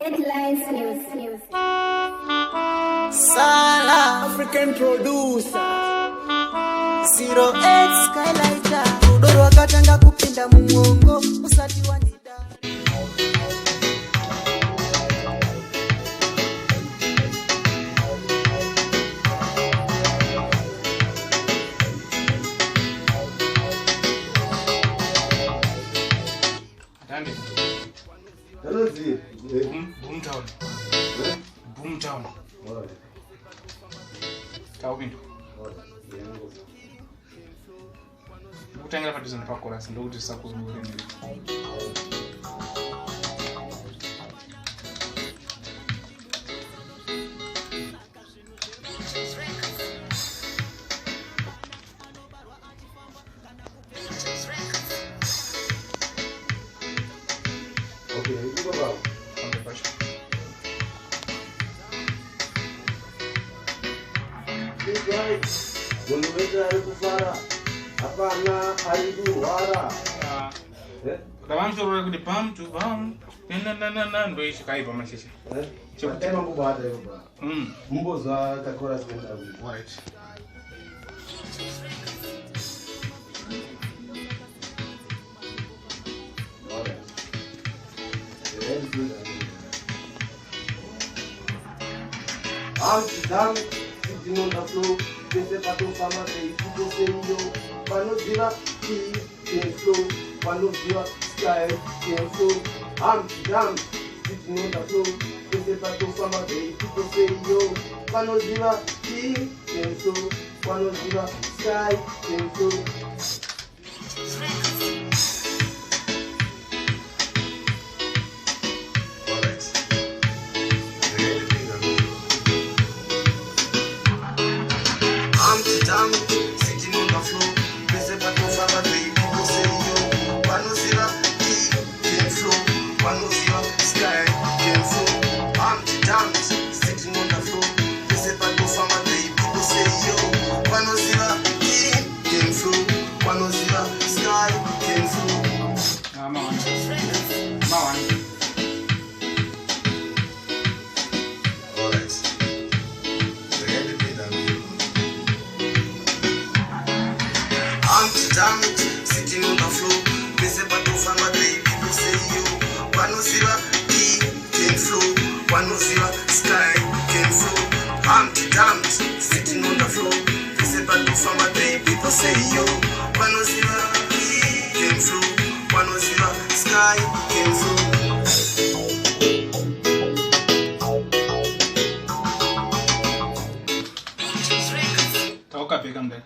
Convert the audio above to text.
Headlines news. Sala African producer 08 Skylighter Udoro wakatanga kupinda muongo usati wanida Dandy. Hello, Z. Boomtown. Boomtown. Alright. Tawindu. Alright. Kutengera pati zino pakora sindo kuti sakuzungure ndi. Okay, you go back. Kambe pasha. This guy, unaweza alikufara. Hapana, alikuwara. Eh? Kawanzoro kuti pam to pam. Na ndo ishi kaipa mashisha. Eh? Chakutema mbada hiyo ba. Mbo za takora senda hivi. Right. Alright. Very good. I'm sitting on the floor. This is Pato Fama, they people say yo. Panozilla, tea, can flow. Panozilla, sky, can flow. I'm sitting on the floor. This is Pato Fama, they people say yo. Panozilla, tea, can flow. Panozilla, sky, can flow. I'm sitting on the floor. This is Pato Fama, they people say yo. Panozilla, tea, can flow. Panozilla, sky, can flow. I'm sitting on the floor. This is Pato Fama, they people say yo. Panozilla, tea, can flow. Panozilla, sky, can flow. Mawan. Alright. So get the beat and I'm sitting on the floor. This is Pato Fama, they people say yo. Panozilla, tea, can flow. Panozilla, sky, can flow. I'm sitting on the floor. This is Pato Fama, they people say yo. Panozilla, tea, can flow. Panozilla, sky, can flow. Tauka peka mbe.